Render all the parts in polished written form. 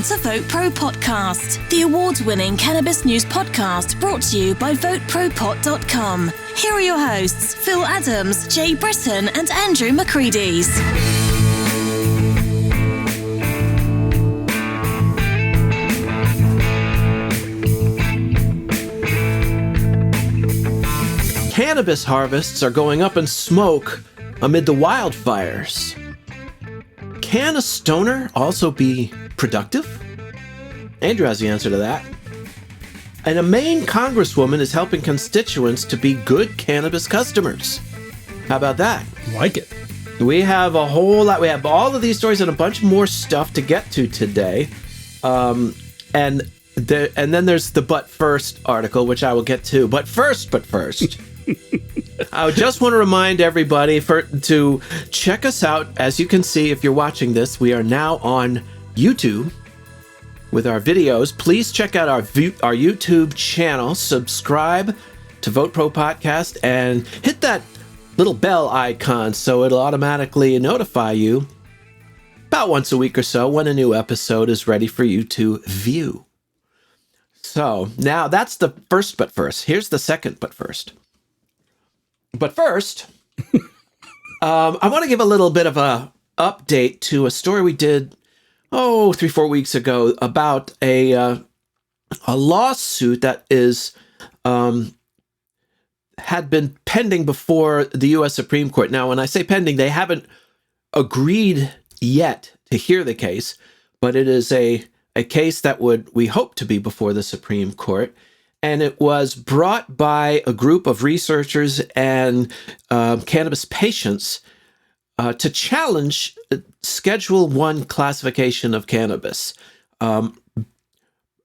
Welcome to VoteProPot-Cast, the award-winning cannabis news podcast brought to you by VoteProPot.com. Here are your hosts, Phil Adams, Jay Britton, and Andrew McCreadies. Cannabis harvests are going up in smoke amid the wildfires. Can a stoner also be productive? Andrew has the answer to that. And a Maine Congresswoman is helping constituents to be good cannabis customers. How about that? Like it. We have a whole lot. We have all of these stories and a bunch more stuff to get to today. And then there's the But First article, which I will get to. But first. I just want to remind everybody to check us out. As you can see, if you're watching this, we are now on YouTube with our videos. Please check out our YouTube channel, subscribe to VoteProPot-Cast, and hit that little bell icon so it'll automatically notify you about once a week or so when a new episode is ready for you to view. So now that's the first but first. Here's the second but first. But first, I want to give a little bit of a update to a story we did, 3-4 weeks ago about a lawsuit that had been pending before the U.S. Supreme Court. Now, when I say pending, they haven't agreed yet to hear the case, but it is a case that we hope to be before the Supreme Court. And it was brought by a group of researchers and cannabis patients to challenge Schedule I classification of cannabis,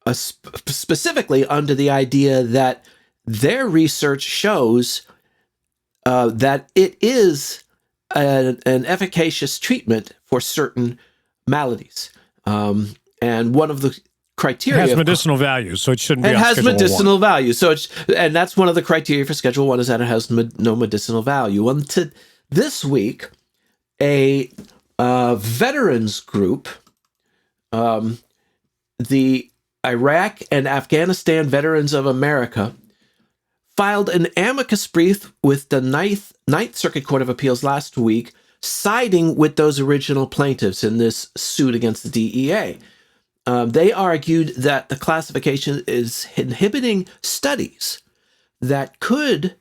specifically under the idea that their research shows that it is an efficacious treatment for certain maladies. And one of the criteria it has medicinal value, so it shouldn't be on has Schedule medicinal 1. value. And that's one of the criteria for Schedule 1 is that it has no medicinal value. And this week, a veterans group, the Iraq and Afghanistan Veterans of America, filed an amicus brief with the Ninth Circuit Court of Appeals last week, siding with those original plaintiffs in this suit against the DEA. They argued that the classification is inhibiting studies that could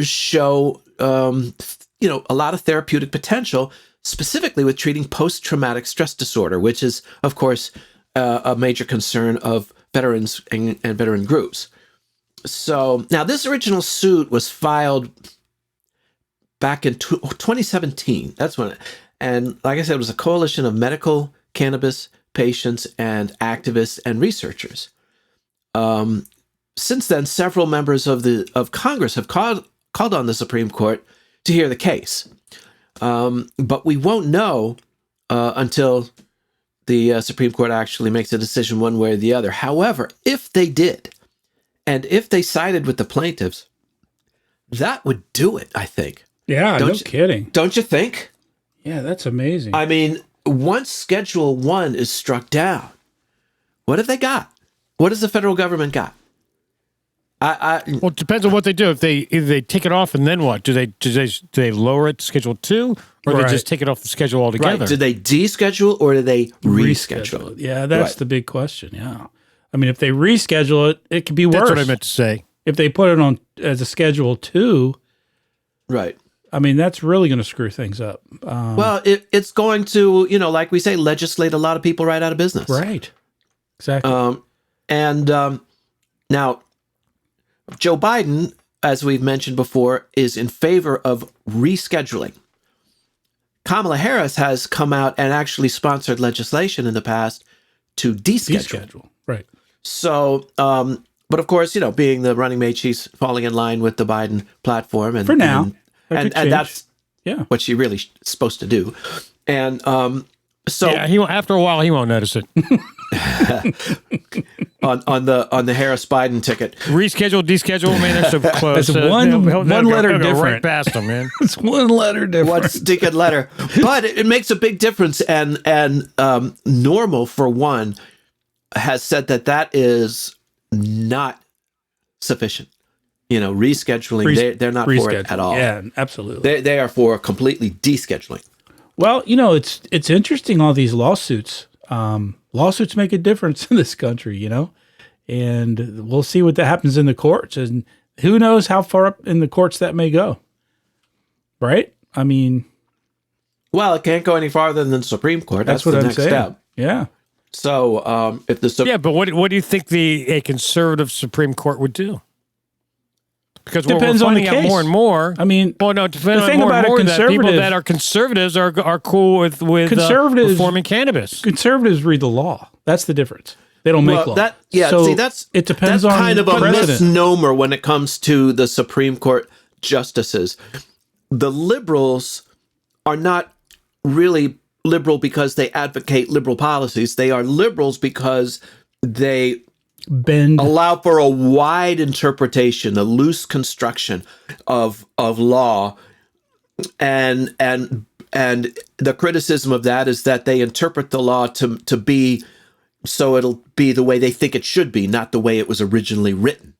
show, a lot of therapeutic potential, specifically with treating post-traumatic stress disorder, which is, of course, a major concern of veterans and veteran groups. So now this original suit was filed back in 2017. That's when, and like I said, it was a coalition of medical cannabis patients and activists and researchers. Since then, several members of Congress have called on the Supreme Court to hear the case. But we won't know until the Supreme Court actually makes a decision one way or the other. However, if they did, and if they sided with the plaintiffs, that would do it, I think. Yeah, no kidding. Don't you think? Yeah, that's amazing. I mean, once Schedule I is struck down, what have they got? What has the federal government got? Well, it depends on what they do. If they take it off, and then what? Do they lower it to Schedule 2, or right. They just take it off the schedule altogether? Right. Do they deschedule or do they reschedule? Yeah, that's the big question. Yeah, I mean, if they reschedule it, it could be worse. That's what I meant to say. If they put it on as a Schedule 2, right? I mean, that's really going to screw things up. Well, it's going to, like we say, legislate a lot of people right out of business. Right. Exactly. Now, Joe Biden, as we've mentioned before, is in favor of rescheduling. Kamala Harris has come out and actually sponsored legislation in the past to deschedule. Right. So, but of course, being the running mate, she's falling in line with the Biden platform. And for now. And that's what she really supposed to do. And so... Yeah, after a while, he won't notice it. on the Harris Biden ticket. Reschedule, deschedule, man, they're so close. It's one letter go different. right past them, man. It's one letter different. One stinking letter. But it makes a big difference. And Normal, for one, has said that is not sufficient. Rescheduling, they're not for it at all. Yeah, absolutely. They are for completely descheduling. Well, it's interesting, all these lawsuits. Lawsuits make a difference in this country, and we'll see what that happens in the courts. And who knows how far up in the courts that may go, right? I mean... Well, it can't go any farther than the Supreme Court. That's what the I'm next saying. step. Yeah. So if the yeah, but what do you think a conservative Supreme Court would do? Because depends we're on the finding out case. more and more. I mean, well, no, the thing more about and more a that people conservative, that are conservatives are cool with conservatives reforming cannabis. Conservatives read the law. That's the difference. They don't make law. It depends on kind of a precedent. misnomer when it comes to the Supreme Court justices. The liberals are not really liberal because they advocate liberal policies. They are liberals because they allow for a wide interpretation, a loose construction of law, and the criticism of that is that they interpret the law to be so it'll be the way they think it should be, not the way it was originally written.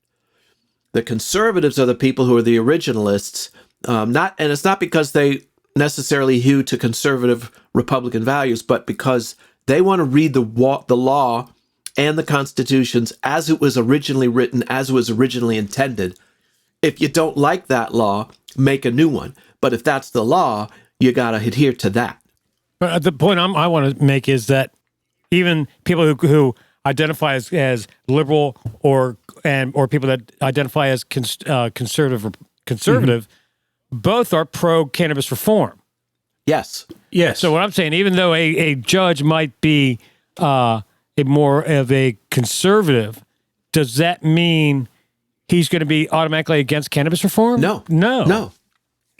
The conservatives are the people who are the originalists, and it's not because they necessarily hew to conservative Republican values, but because they want to read the law and the constitutions as it was originally written, as it was originally intended. If you don't like that law, make a new one. But if that's the law, you got to adhere to that. But the point I want to make is that even people who identify as liberal or people that identify as conservative, both are pro cannabis reform. Yes. So what I'm saying, even though a judge might be more of a conservative, does that mean he's going to be automatically against cannabis reform? No.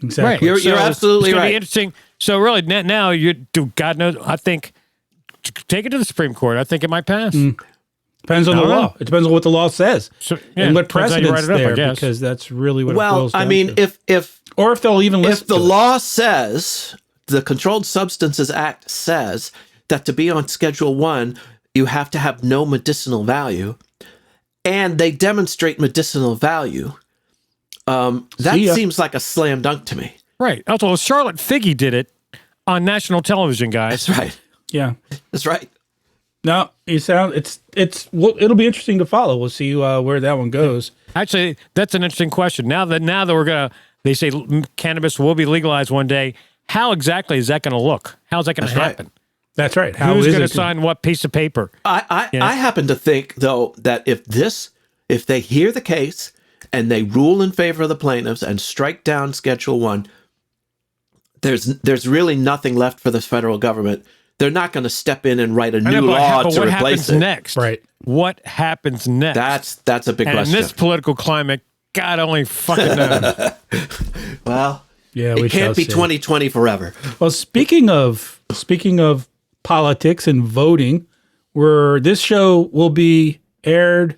Exactly. Right. You're absolutely it's right. Be interesting. So really, now God knows. I think take it to the Supreme Court. I think it might pass. Depends on the law. It depends on what the law says and what precedent's there, because that's really what it boils down to. if they'll even listen. If the law says, the Controlled Substances Act says that to be on Schedule 1, you have to have no medicinal value, and they demonstrate medicinal value, that seems like a slam dunk to me. Right. Also, Charlotte Figge did it on national television, guys. That's right. Yeah. That's right. No, it'll be interesting to follow. We'll see where that one goes. Actually, that's an interesting question. Now that they say cannabis will be legalized one day, how exactly is that going to look? How's that going to happen? Right. That's right. Who's going to sign what piece of paper? I happen to think, though, that if they hear the case and they rule in favor of the plaintiffs and strike down Schedule 1, there's really nothing left for the federal government. They're not going to step in and write a new law to replace it. What happens next? Right. What happens next? That's a big question. In this political climate, God only fucking knows. Well, yeah, it can't be 2020 forever. Well, speaking of politics and voting, this show will be aired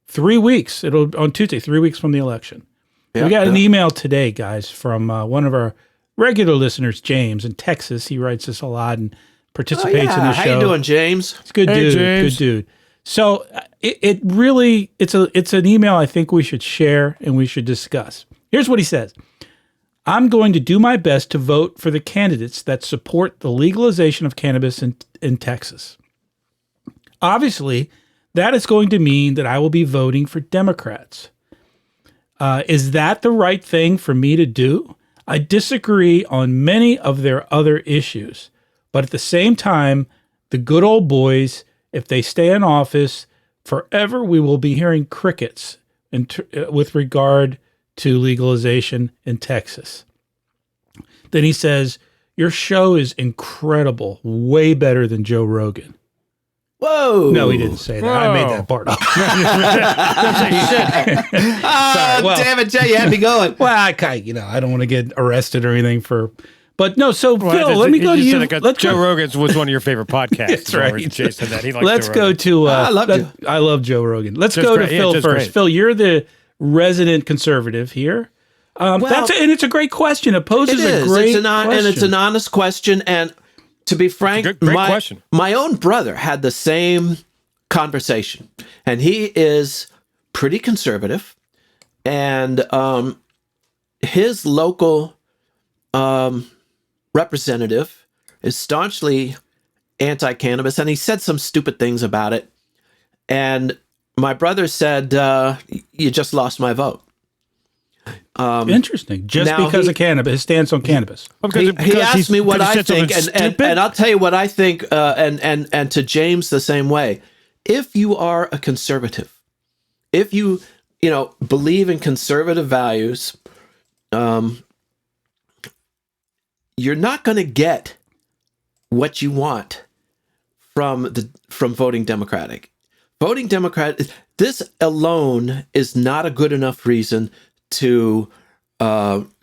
3 weeks. It'll on Tuesday, 3 weeks from the election. We got an email today, guys, from one of our regular listeners, James in Texas. He writes us a lot and participates in the show. How you doing, James? It's a good dude. James. Good dude. So it's an email I think we should share and we should discuss. Here's what he says. I'm going to do my best to vote for the candidates that support the legalization of cannabis in Texas. Obviously, that is going to mean that I will be voting for Democrats. Is that the right thing for me to do? I disagree on many of their other issues, but at the same time, the good old boys, if they stay in office forever, we will be hearing crickets with regard to legalization in Texas. Then he says, your show is incredible, way better than Joe Rogan. Whoa. No, he didn't say that. Whoa. I made that part up. Damn it, Jay, you had me going. Well, I don't want to get arrested or anything But no, so Well, Phil, let me go to you. Joe Rogan's was one of your favorite podcasts. That's right. Jay said that. He likes Let's Joe go Rogan. to. I love Joe Rogan. Let's Joe's go great. to Yeah, Phil Joe's first. great. Phil, you're the resident conservative here. And it's a great question. It poses a great question. And it's an honest question. And to be frank, great question. My own brother had the same conversation, and he is pretty conservative, and his local representative is staunchly anti-cannabis, and he said some stupid things about it. And my brother said, "You just lost my vote." Interesting. Just because of cannabis, his stance on cannabis. He asked me what I think, and I'll tell you what I think, and to James the same way. If you are a conservative, if you believe in conservative values, you're not going to get what you want from voting Democratic. Voting Democrat, this alone is not a good enough reason to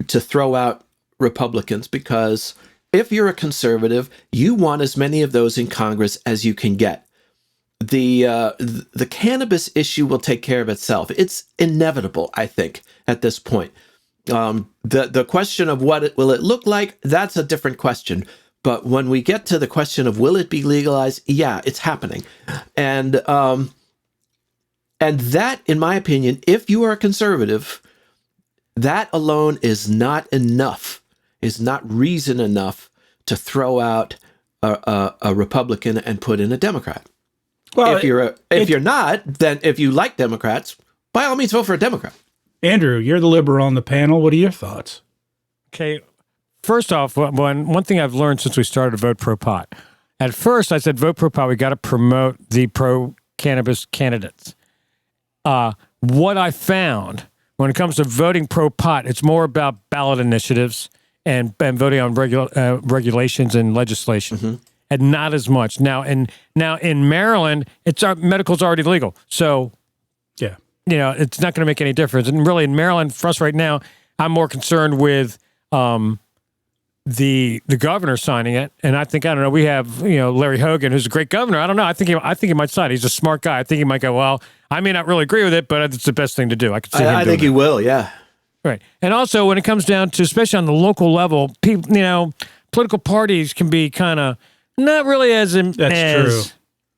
throw out Republicans, because if you're a conservative, you want as many of those in Congress as you can get. The cannabis issue will take care of itself. It's inevitable, I think, at this point. The question of will it look like, that's a different question. But when we get to the question of will it be legalized, yeah, it's happening. And that, in my opinion, if you are a conservative, that alone is not enough, is not reason enough to throw out a Republican and put in a Democrat. Well, if you're not, then if you like Democrats, by all means vote for a Democrat. Andrew, you're the liberal on the panel. What are your thoughts? Okay, first off, one thing I've learned since we started Vote Pro Pot. At first, I said Vote Pro Pot. We got to promote the pro-cannabis candidates. What I found when it comes to voting pro pot, it's more about ballot initiatives and voting on regulations and legislation, and not as much. Now in Maryland, medical's already legal, so yeah, it's not going to make any difference. And really, in Maryland, for us right now, I'm more concerned with the governor signing it. And I don't know, we have Larry Hogan, who's a great governor. I don't know. I think he might sign. He's a smart guy. I think he might go, well, I may not really agree with it, but it's the best thing to do. I could see him doing I think he will, yeah. Right. And also when it comes down to, especially on the local level, people, political parties can be kind of not really as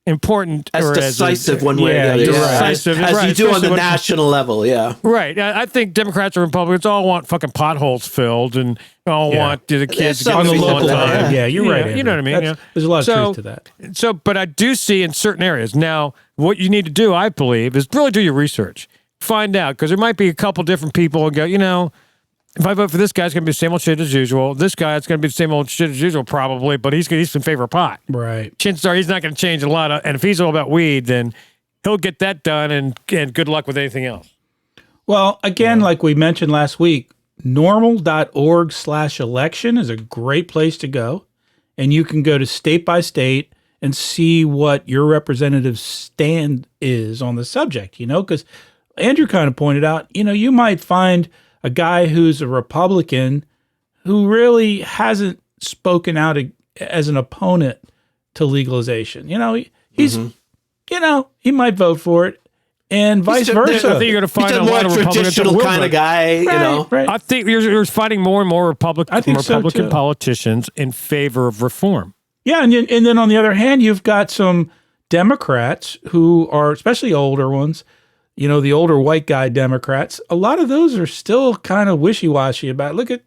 important as or decisive one way or the other. You're Yeah. right. As you do on the national level, yeah. Right. I think Democrats and Republicans all want fucking potholes filled and all want the kids to get on the things local on time. level. Yeah, you're right. You know what I mean? There's a lot of truth to that. So, but I do see in certain areas. Now, what you need to do, I believe, is really do your research. Find out, because there might be a couple different people and go, if I vote for this guy, it's going to be the same old shit as usual. This guy, it's going to be the same old shit as usual, probably, but he's in favor of pot. Right. Chances are he's not going to change a lot. And if he's all about weed, then he'll get that done, and good luck with anything else. Well, again, like we mentioned last week, normal.org/election is a great place to go. And you can go to state by state and see what your representative's stand is on the subject, because Andrew kind of pointed out, you might find a guy who's a Republican who really hasn't spoken out as an opponent to legalization. He's, he might vote for it, and vice versa. I think you're going to find a lot of Republicans traditional kind of guy. Right. I think you're finding more and more Republican politicians in favor of reform. Yeah, and then on the other hand, you've got some Democrats who are, especially older ones, the older white guy Democrats. A lot of those are still kind of wishy-washy about. Look at.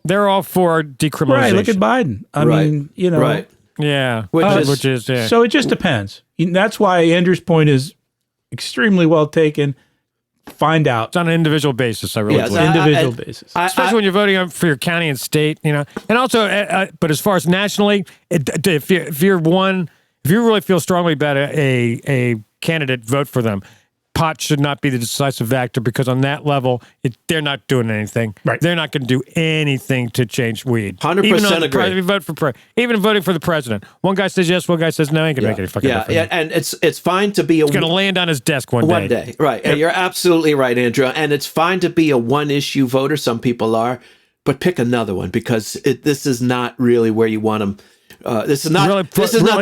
They're all for decriminalization. Right. Look at Biden. I mean, Right. Yeah. Which is. So it just depends. That's why Andrew's point is extremely well taken. Find out. It's on an individual basis. I really believe. Individual basis. Especially when you're voting for your county and state, And also, but as far as nationally, if you really feel strongly about a candidate, vote for them. Pot should not be the decisive factor, because on that level, they're not doing anything. Right. They're not going to do anything to change weed. 100% agree. Even voting for the president. One guy says yes, one guy says no. Ain't going to make any fucking difference. Yeah, and it's fine to be it's going to land on his desk one day. One day, right. And you're absolutely right, Andrew. And it's fine to be a one-issue voter. Some people are. but pick another one because this is not really where you want them. This is not not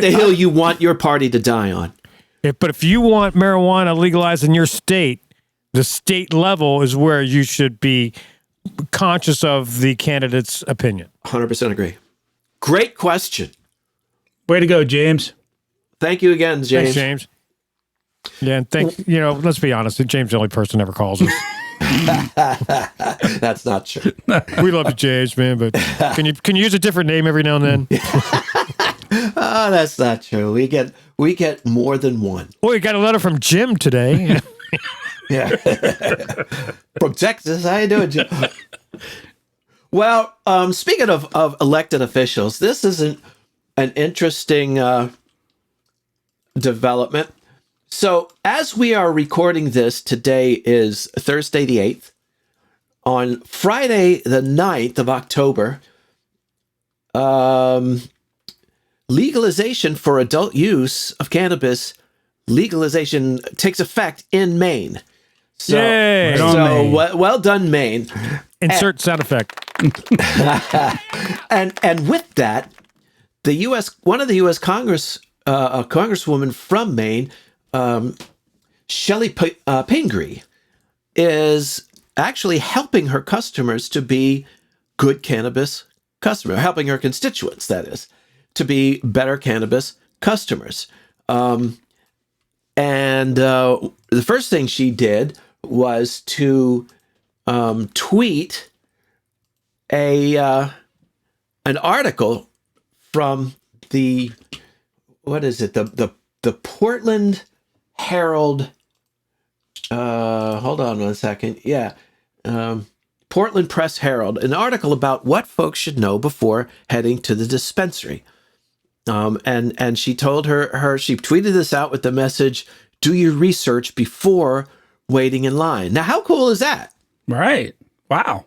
the hill you want your party to die on. But if you want marijuana legalized in your state, the state level is where you should be conscious of the candidate's opinion. 100% agree. Great question. Way to go, James. Thank you again, James. Thanks, James. Yeah, and let's be honest, James is the only person who ever calls us. That's not true. We love you, James, man, but can you use a different name every now and then? Oh, that's not true. We get more than one. Oh, we got a letter from Jim today. Yeah. From Texas. How you doing, Jim? Well, speaking of elected officials, this is an interesting development. So as we are recording this, today is Thursday the 8th. On Friday the 9th of October, legalization for adult use of cannabis, legalization takes effect in Maine. So, Yay! Well done, Maine. Insert sound effect. And with that, one of the U.S. Congresswoman from Maine, Shelley Pingree, is actually helping her customers to be good cannabis customers, helping her constituents, that is, to be better cannabis customers. And the first thing she did was to tweet an article from the Portland Herald. Hold on one second. Yeah. Portland Press Herald, an article about what folks should know before heading to the dispensary. And she told she tweeted this out with the message, do your research before waiting in line. Now, how cool is that? Right. Wow.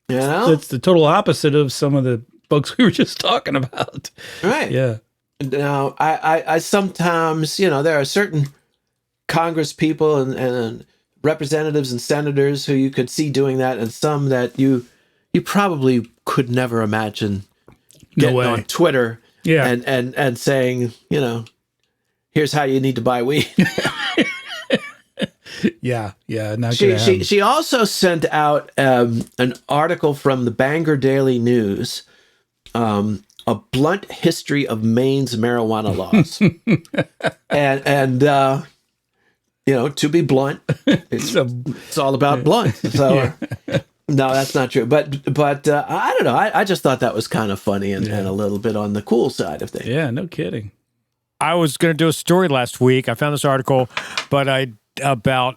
You know? It's the total opposite of some of the books we were just talking about. Right. Yeah. Now, I sometimes, there are certain Congress people and representatives and senators who you could see doing that, and some that you probably could never imagine getting on Twitter and saying, here's how you need to buy weed. Yeah. Not she also sent out an article from the Bangor Daily News, a blunt history of Maine's marijuana laws. and to be blunt, it's all about blunt. So no, that's not true. But I don't know. I just thought that was kind of funny and a little bit on the cool side of things. Yeah, no kidding. I was going to do a story last week. I found this article, about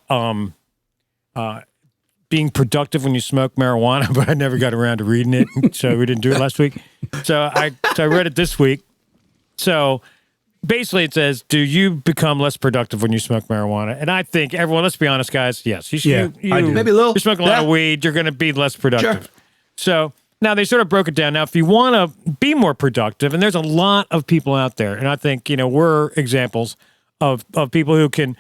being productive when you smoke marijuana, but I never got around to reading it, so we didn't do it last week. So I read it this week. So basically it says, do you become less productive when you smoke marijuana? And I think everyone, let's be honest, guys, yes. I do. Maybe a little. You're smoking a lot of weed, you're going to be less productive. Sure. So now they sort of broke it down. Now, if you want to be more productive, and there's a lot of people out there, and I think, we're examples of people who can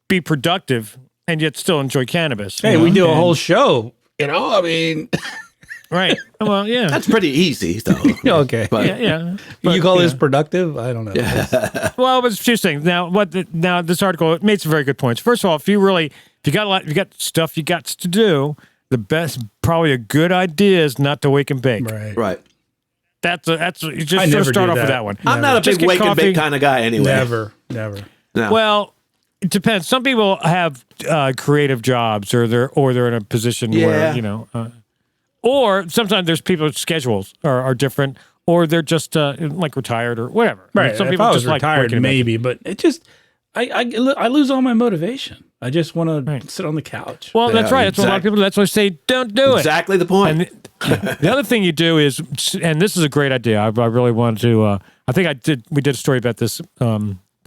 be productive and yet still enjoy cannabis. Hey, we do a whole show, Right. Well, yeah. That's pretty easy, though. Okay. But, Yeah. You call this productive? I don't know. Yeah. Well, it's two things. Now, this article it made some very good points. First of all, if you got stuff you got to do, the best, probably a good idea is not to wake and bake. Right. That's you just sort of start off with that one. I'm not a big wake and bake kind of guy anyway. Never. No. Well, it depends. Some people have creative jobs, or they're in a position where or sometimes there's people's schedules are different, or they're just like retired or whatever. Right. Some if people I was just retired, like maybe, but it just I lose all my motivation. I just want to sit on the couch. Well, that's right. That's what a lot of people. That's why I say don't do it. Exactly the point. And the other thing you do is, and this is a great idea. I really wanted to. I think we did a story about this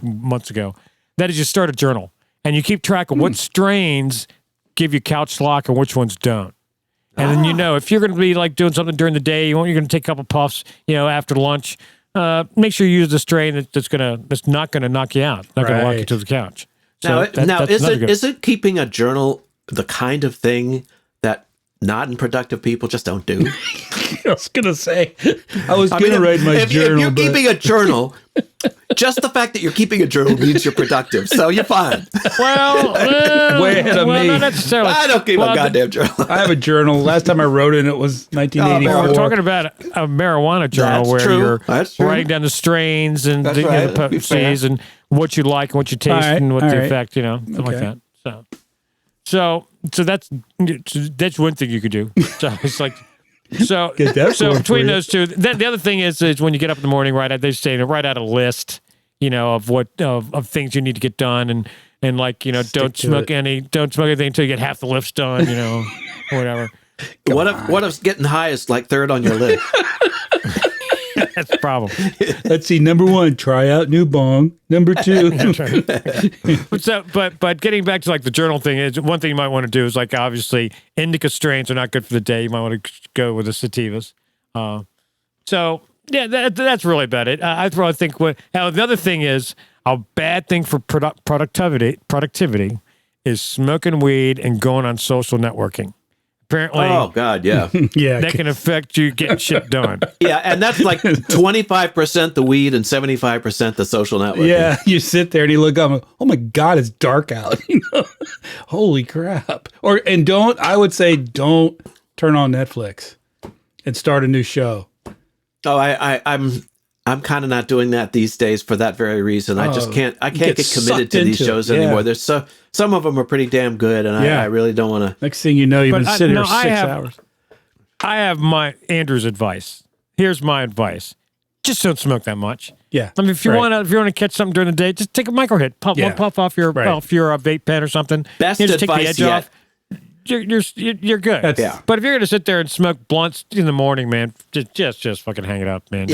months ago. That is, you start a journal and you keep track of what strains give you couch lock and which ones don't. And then if you're going to be like doing something during the day, you're going to take a couple puffs, after lunch. Make sure you use the strain that's not going to knock you out, not going to lock you to the couch. So now, isn't keeping a journal the kind of thing that non-productive people just don't do. I was going to say, I was going to write my journal. If you're keeping a journal, just the fact that you're keeping a journal means you're productive. So you're fine. Well, way ahead of me. Not necessarily. I don't keep a goddamn journal. I have a journal. Last time I wrote it was 1984. We're talking about a marijuana journal That's where true. you're That's true. writing down the strains and That's the, right. the That'd be potencies and what you like and what you taste All right. and what All the right. effect, something like Okay. that. So that's one thing you could do. So it's like. So, Get that so going between for you. those two, the other thing is when you get up in the morning, they say write out a list, of what of things you need to get done, and like don't smoke anything until you get half the list done, or whatever. What if getting high is like third on your list? That's the problem. Let's see. Number 1, try out new bong. Number 2. But getting back to like the journal thing is one thing you might want to do is like obviously indica strains are not good for the day. You might want to go with the sativas. So yeah, that's really about it. I think now the other thing is a bad thing for productivity is smoking weed and going on social networking. Apparently, Oh God, yeah, Yeah. that can affect you getting shit done. yeah, and that's like 25% the weed and 75% the social network. Yeah, you sit there and you look up and, oh my God, it's dark out. Holy crap. I would say don't turn on Netflix and start a new show. Oh, I'm kind of not doing that these days for that very reason. I just can't. I can't get committed to these shows anymore. There's some of them are pretty damn good, and I really don't want to. Next thing you know, you've been sitting there 6 hours. I have my Andrew's advice. Here's my advice: just don't smoke that much. Yeah. I mean, if you want to catch something during the day, just take a micro hit, puff off your vape pen or something. Best just take the advice edge yet. off. You're good. Yeah. But if you're gonna sit there and smoke blunts in the morning, man, just fucking hang it up, man.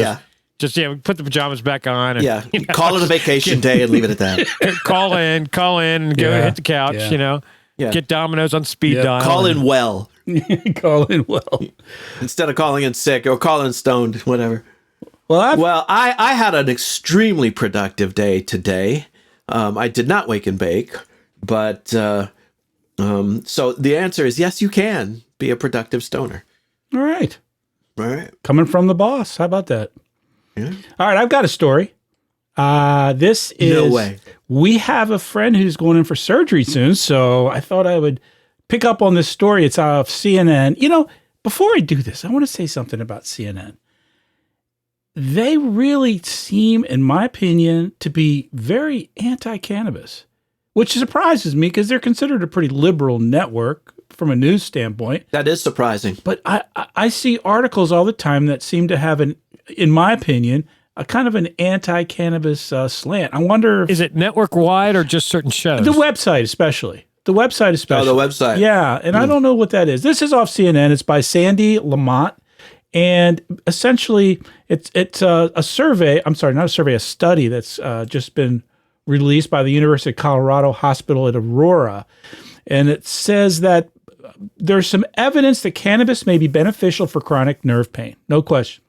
Just put the pajamas back on. And, Call it a vacation day and leave it at that. call in, and go hit the couch. Yeah. Get Domino's on speed dial. Call in well Call in well. instead of calling in sick or calling stoned, whatever. Well, I had an extremely productive day today. I did not wake and bake, but so the answer is yes, you can be a productive stoner. all right. All right. Coming from the boss. How about that? Yeah. All right, I've got a story. This is No way. We have a friend who's going in for surgery soon, so I thought I would pick up on this story. It's off CNN. Before I do this, I want to say something about CNN. They really seem, in my opinion, to be very anti-cannabis, which surprises me because they're considered a pretty liberal network from a news standpoint. That is surprising. But I see articles all the time that seem to have in my opinion, a kind of an anti-cannabis slant. I wonder if Is it network wide or just certain shows? the website especially. Oh, the website. Yeah, and I don't know what that is. This is off CNN. It's by Sandy Lamont, and essentially it's a survey. I'm sorry, not a survey, a study that's just been released by the University of Colorado Hospital at Aurora, and it says that there's some evidence that cannabis may be beneficial for chronic nerve pain. No question.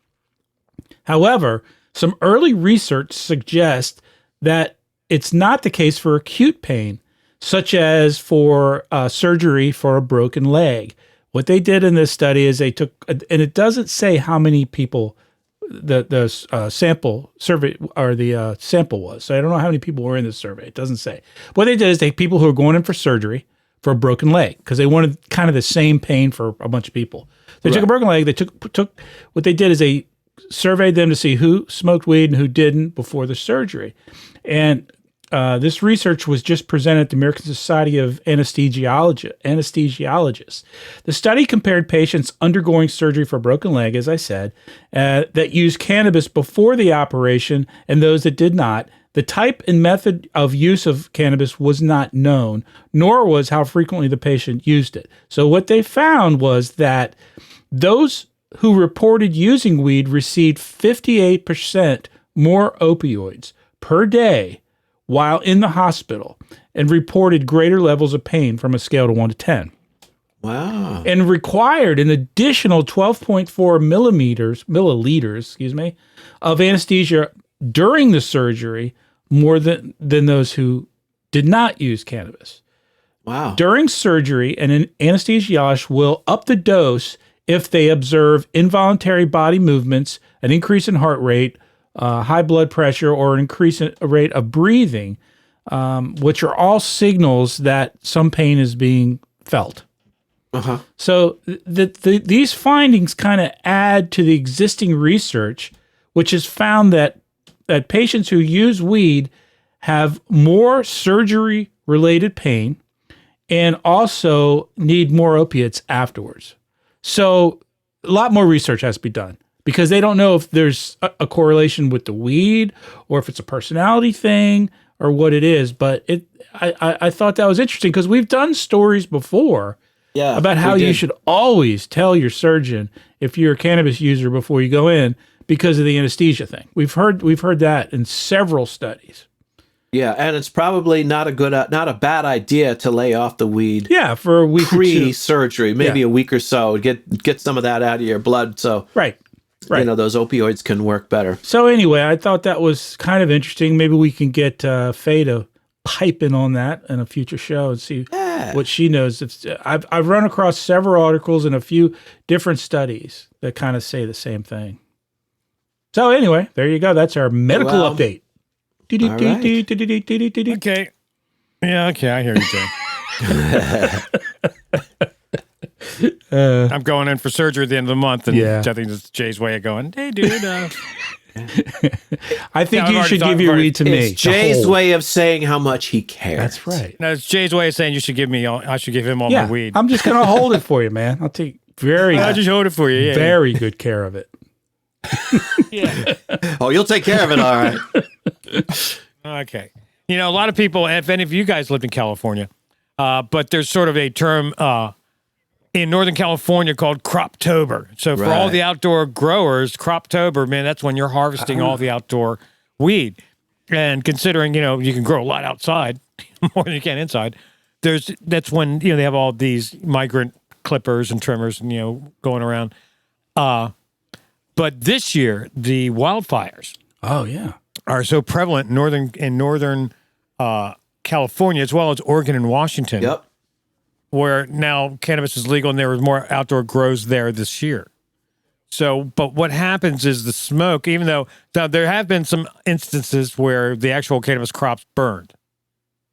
However, some early research suggests that it's not the case for acute pain, such as for surgery for a broken leg. What they did in this study is they took, and it doesn't say how many people the sample survey or the sample was. So I don't know how many people were in this survey. It doesn't say. What they did is they people who are going in for surgery for a broken leg because they wanted kind of the same pain for a bunch of people. They took a broken leg. They took what they did is they surveyed them to see who smoked weed and who didn't before the surgery. And this research was just presented at the American Society of Anesthesiologists. The study compared patients undergoing surgery for a broken leg, as I said, that used cannabis before the operation and those that did not. The type and method of use of cannabis was not known, nor was how frequently the patient used it. So what they found was that those who reported using weed received 58% more opioids per day while in the hospital and reported greater levels of pain from a scale of 1 to 10. Wow. And required an additional 12.4 milliliters, of anesthesia during the surgery more than those who did not use cannabis. Wow. During surgery, an anesthesiologist will up the dose if they observe involuntary body movements, an increase in heart rate, high blood pressure, or an increase in rate of breathing, which are all signals that some pain is being felt. Uh-huh. So these findings kind of add to the existing research, which has found that patients who use weed have more surgery-related pain and also need more opiates afterwards. So a lot more research has to be done because they don't know if there's a correlation with the weed or if it's a personality thing or what it is. But I thought that was interesting because we've done stories before about how you should always tell your surgeon if you're a cannabis user before you go in because of the anesthesia thing. We've heard that in several studies. Yeah, and it's probably not a bad idea to lay off the weed. Yeah, for a week pre-surgery, maybe a week or so. Get some of that out of your blood, so right. Those opioids can work better. So anyway, I thought that was kind of interesting. Maybe we can get Faye to pipe in on that in a future show and see what she knows. I've run across several articles and a few different studies that kind of say the same thing. So anyway, there you go. That's our medical update. Right. Okay. Yeah, okay, I hear you, Jay. I'm going in for surgery at the end of the month, and I think that's Jay's way of going, hey, dude. I think you should give your weed to me. It's Jay's way of saying how much he cares. That's right. No, it's Jay's way of saying I should give him all my weed. I'm just going to hold it for you, man. I'll take I'll just hold it for you. Very good care of it. Yeah. Oh, you'll take care of it, all right. Okay. A lot of people, if any of you guys lived in California, but there's sort of a term in Northern California called Croptober. So for all the outdoor growers, Croptober, man, that's when you're harvesting all the outdoor weed. And considering, you can grow a lot outside more than you can inside, that's when, they have all these migrant clippers and trimmers, going around. But this year, the wildfires are so prevalent in northern California, as well as Oregon and Washington, where now cannabis is legal and there were more outdoor grows there this year. So, but what happens is the smoke, even though there have been some instances where the actual cannabis crops burned,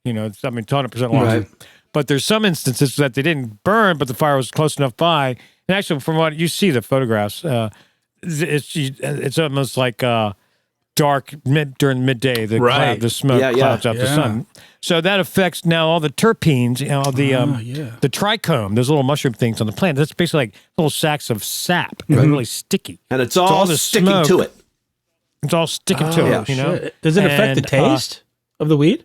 it's 100% loss. Right. But there's some instances that they didn't burn, but the fire was close enough by. And actually, from what you see, the photographs, it's almost like dark during midday. The smoke clouds out the sun. So that affects now all the terpenes, the trichome, those little mushroom things on the plant. That's basically like little sacks of sap, really sticky, and it's all sticking to it. It's all sticking to it. Does it affect the taste of the weed?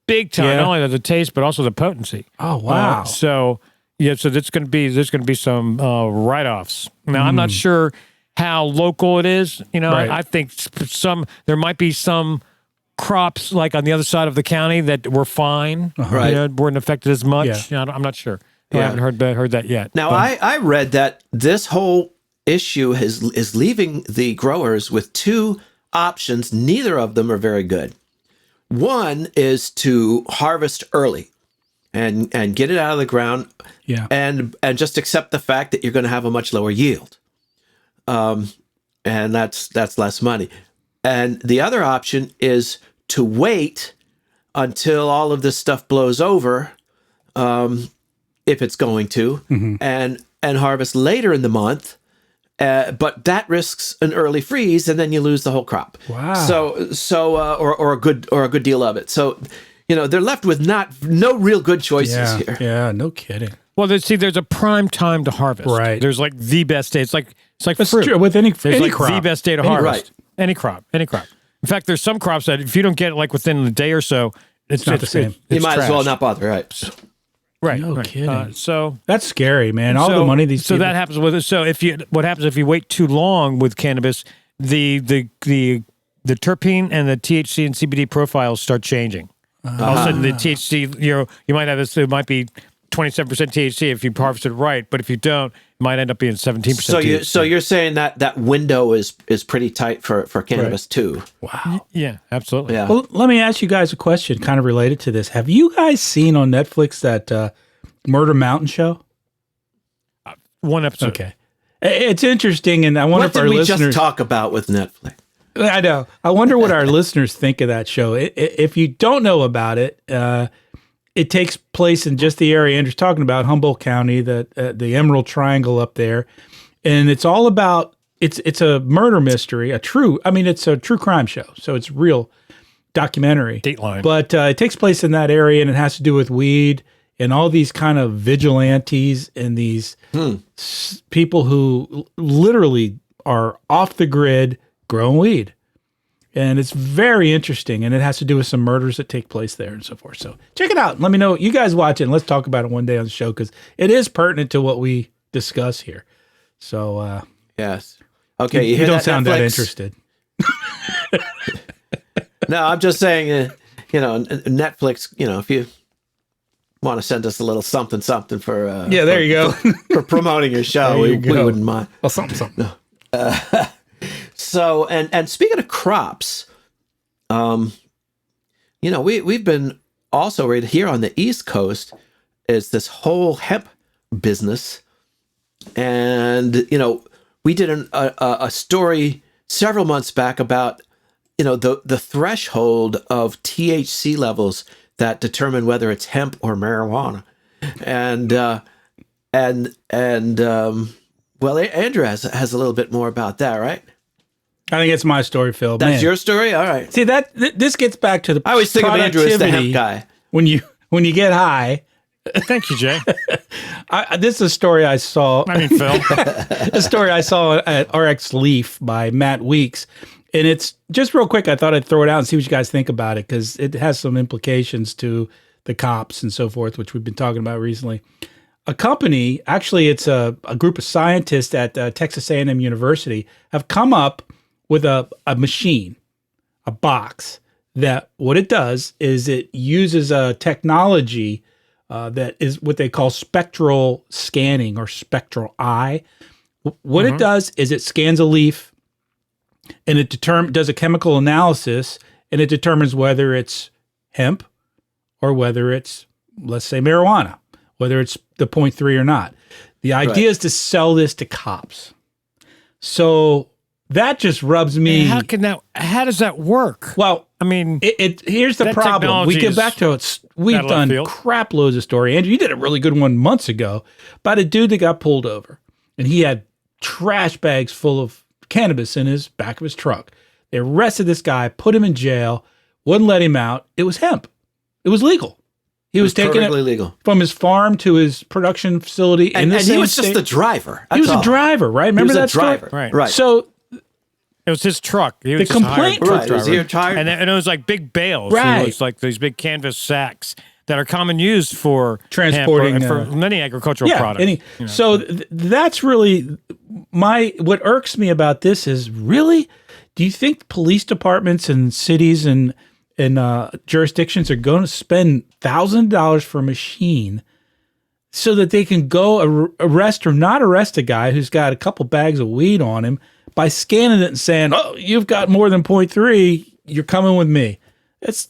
Big time. Not only the taste, but also the potency. Oh wow! So there's going to be some write-offs. Now I'm not sure how local it is. I think there might be some crops like on the other side of the county that were fine, weren't affected as much. I'm not sure. I haven't heard that yet. Now, I read that this whole issue is leaving the growers with two options. Neither of them are very good. One is to harvest early and get it out of the ground and just accept the fact that you're going to have a much lower yield. And that's less money. And the other option is to wait until all of this stuff blows over, if it's going to, and harvest later in the month. But that risks an early freeze, and then you lose the whole crop. Wow. So or a good deal of it. So, they're left with no real good choices here. Yeah, no kidding. Well, there's a prime time to harvest. Right. There's like the best day. It's like That's fruit. True. With any like crop. the best day to harvest. Right. Any crop. In fact, there's some crops that if you don't get it like within the day or so, it's not the same. You might as well not bother, right? Right. No kidding. So that's scary, man. All the money these people... So that happens with it. So what happens if you wait too long with cannabis, the terpene and the THC and CBD profiles start changing. All of a sudden, the THC, you might have this. It might be 27% THC if you harvest it right, but if you don't, it might end up being 17% So THC. so you're saying that window is pretty tight for cannabis too. Wow. Yeah, absolutely. Yeah. Well, let me ask you guys a question kind of related to this. Have you guys seen on Netflix that Murder Mountain show? One episode. Okay. It's interesting, and I wonder What if our did we listeners... just talk about with Netflix? I know. I wonder what our listeners think of that show. If you don't know about it, it takes place in just the area Andrew's talking about, Humboldt County, the Emerald Triangle up there, and it's all about it's a murder mystery, it's a true crime show, so it's real documentary. Dateline. But it takes place in that area, and it has to do with weed and all these kind of vigilantes and these people who literally are off the grid growing weed. And it's very interesting, and it has to do with some murders that take place there and so forth. So check it out. Let me know. You guys watch it, and let's talk about it one day on the show, because it is pertinent to what we discuss here. So Yes. Okay. you hear don't that, sound that Netflix? interested. No, I'm just saying, Netflix, if you want to send us a little something for Yeah, there you go. for promoting your show, There you we go. wouldn't mind. Well, something. So, and speaking of crops, we've been also right here on the East Coast is this whole hemp business, and we did a story several months back about the threshold of THC levels that determine whether it's hemp or marijuana, and Andrew has a little bit more about that, right? I think it's my story, Phil. That's Man. your story? All right. See, this gets back to the I always think of Andrew as the hemp guy. When you get high. Thank you, Jay. This is a story I saw. I mean, Phil. A story I saw at RX Leaf by Matt Weeks. And it's just real quick. I thought I'd throw it out and see what you guys think about it, because it has some implications to the cops and so forth, which we've been talking about recently. A company, actually, it's a group of scientists at Texas A&M University, have come up with a machine, a box, that what it does is it uses a technology that is what they call spectral scanning or spectral eye. What it does is it scans a leaf, and it does a chemical analysis, and it determines whether it's hemp or whether it's, let's say, marijuana, whether it's the 0.3 or not. The idea is to sell this to cops. So that just rubs me. How does that work? Well, I mean, here's the that problem. We technology get is back to it. We've out of left done field. crap loads of story. Andrew, you did a really good one months ago about a dude that got pulled over, and he had trash bags full of cannabis in his back of his truck. They arrested this guy, put him in jail, wouldn't let him out. It was hemp. It was legal. He was taking perfectly it legal from his farm to his production facility in the and same he was state. just the driver. He was That's a all. driver, right? Remember He that was a driver. story? Right. So it was his truck. He was The just hired complaint- truck Right. Was he driver. a tire? And it was like big bales. Right. It was like these big canvas sacks that are common used for Transporting, hemp or for many agricultural products. So that's really what irks me about this is, really, do you think police departments and cities and jurisdictions are going to spend $1,000 for a machine so that they can go arrest or not arrest a guy who's got a couple bags of weed on him by scanning it and saying, "Oh, you've got more than 0.3, you're coming with me"? It's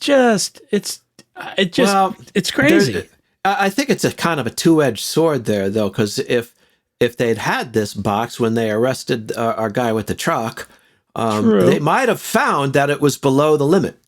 crazy. I think it's a kind of a two-edged sword there, though, because if they'd had this box when they arrested our guy with the truck, they might have found that it was below the limit.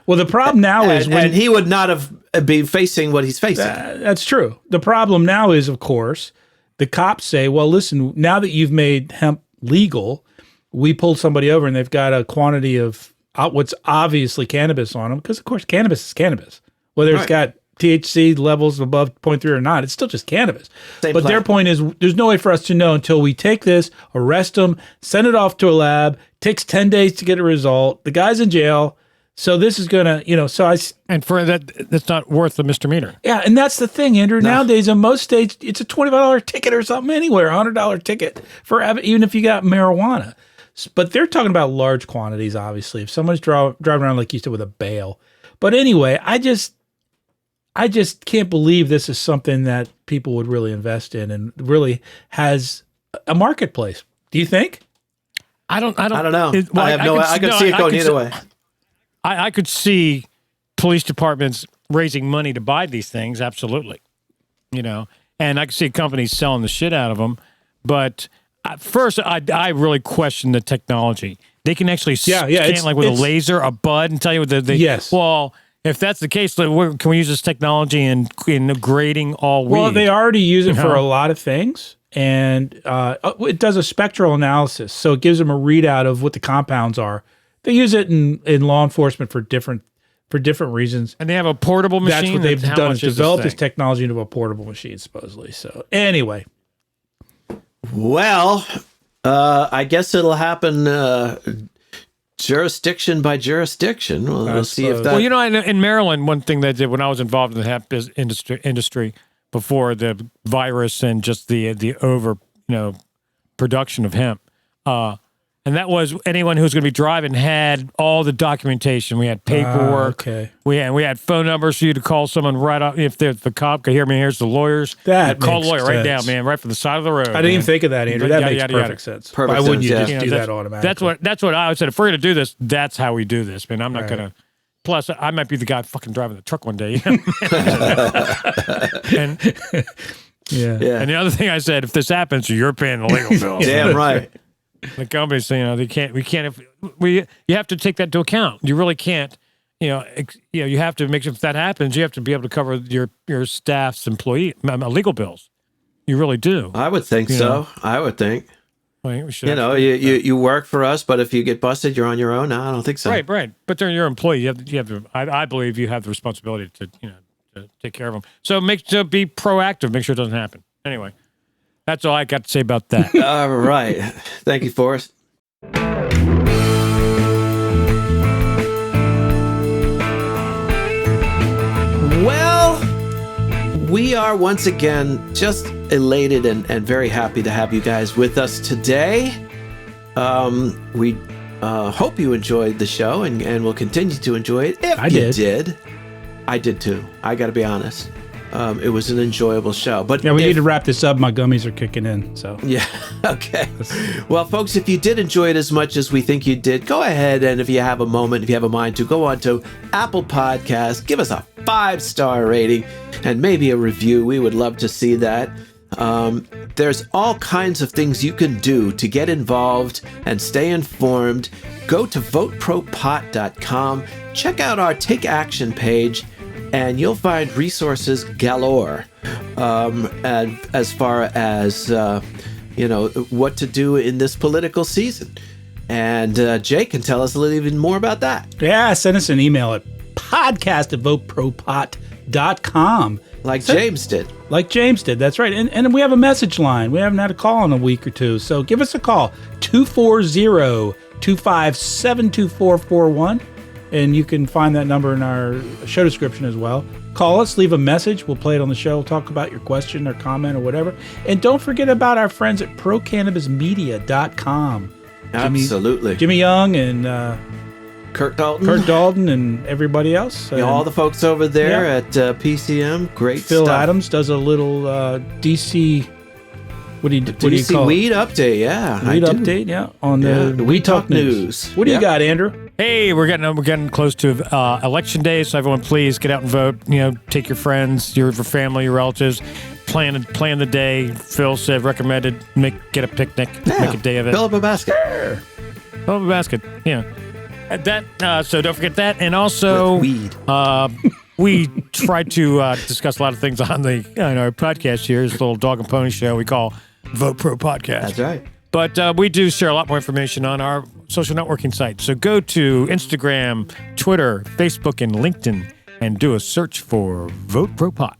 Well, the problem now is and he would not have been facing what he's facing. That's true. The problem now is, of course, the cops say, well, listen, now that you've made hemp legal, we pulled somebody over and they've got a quantity of what's obviously cannabis on them, because, of course, cannabis is cannabis. Whether it's got THC levels above 0.3 or not, it's still just cannabis. But their point is, there's no way for us to know until we take this, arrest them, send it off to a lab, takes 10 days to get a result, the guy's in jail. So this is going to, and for that's not worth the misdemeanor. Yeah, and that's the thing, Andrew. No. Nowadays, in most states, it's a $25 ticket or something anywhere, $100 ticket for even if you got marijuana. But they're talking about large quantities, obviously. If someone's driving around, like you said, with a bale. But anyway, I just can't believe this is something that people would really invest in and really has a marketplace. Do you think? I don't know. I could see it going either way. I could see police departments raising money to buy these things. Absolutely. And I could see companies selling the shit out of them. But first, I really question the technology. They can actually scan like with a laser, a bud, and tell you what yes. Well, if that's the case, can we use this technology in grading all weed? Well, they already use it for a lot of things, and it does a spectral analysis, so it gives them a readout of what the compounds are. They use it in law enforcement for different reasons. And they have a portable machine. That's what they've done, is developed this technology into a portable machine, supposedly. So anyway. Well, I guess it'll happen jurisdiction by jurisdiction. We'll see if that... Well, in Maryland, one thing they did when I was involved in the hemp industry before the virus and just the over production of hemp, and that was anyone who was going to be driving had all the documentation. We had paperwork. Okay. We had phone numbers for you to call someone right off. If the cop could hear me, here's the lawyers. Call the lawyer right down, man, right from the side of the road. I didn't even think of that, Andrew. That makes perfect sense. Why wouldn't you just do that automatically? That's what I would say. If we're going to do this, that's how we do this, man. I'm not going to. Plus, I might be the guy fucking driving the truck one day. And the other thing I said, if this happens, you're paying the legal bills. Damn right. The companies say, you have to take that into account. You really can't, you have to make sure if that happens, you have to be able to cover your staff's legal bills. You really do. I would think so. I would think. Well, we should you work for us, but if you get busted, you're on your own. No, I don't think so. Right. But they're your employee. You have to. I believe you have the responsibility to take care of them. So be proactive. Make sure it doesn't happen. Anyway. That's all I got to say about that. All right. Thank you, Forrest. Well, we are once again just elated and very happy to have you guys with us today. We hope you enjoyed the show and will continue to enjoy it. If you did. I did too. I got to be honest. It was an enjoyable show. But we need to wrap this up. My gummies are kicking in. So yeah, okay. Well, folks, if you did enjoy it as much as we think you did, go ahead and if you have a moment, if you have a mind to, go on to Apple Podcasts, give us a 5-star rating and maybe a review. We would love to see that. There's all kinds of things you can do to get involved and stay informed. Go to VoteProPot.com. Check out our Take Action page. And you'll find resources galore, and as far as what to do in this political season. And Jay can tell us a little even more about that. Yeah, send us an email at podcast@VoteProPot.com. James did. Like James did, that's right. And we have a message line. We haven't had a call in a week or two, so give us a call, 240-257-2441. And you can find that number in our show description as well. Call us, leave a message. We'll play it on the show. We'll talk about your question or comment or whatever. And don't forget about our friends at procannabismedia.com. Absolutely. Jimmy Young and Kurt Dalton and everybody else. All the folks over there at PCM. Great Phil stuff. Adams does a little DC... What do you call Weed Update, yeah. Weed Update, on the Weed Talk News. What do you got, Andrew? Hey, we're getting close to election day, so everyone please get out and vote. Take your friends, your family, your relatives, plan the day. Phil said recommended get a picnic, make a day of it. Fill up a basket. Fill up a basket, yeah. So don't forget that, and also with weed. We try to discuss a lot of things on our podcast here. It's a little dog and pony show we call VoteProPot-Cast. That's right. But we do share a lot more information on our social networking sites. So go to Instagram, Twitter, Facebook, and LinkedIn and do a search for VoteProPot.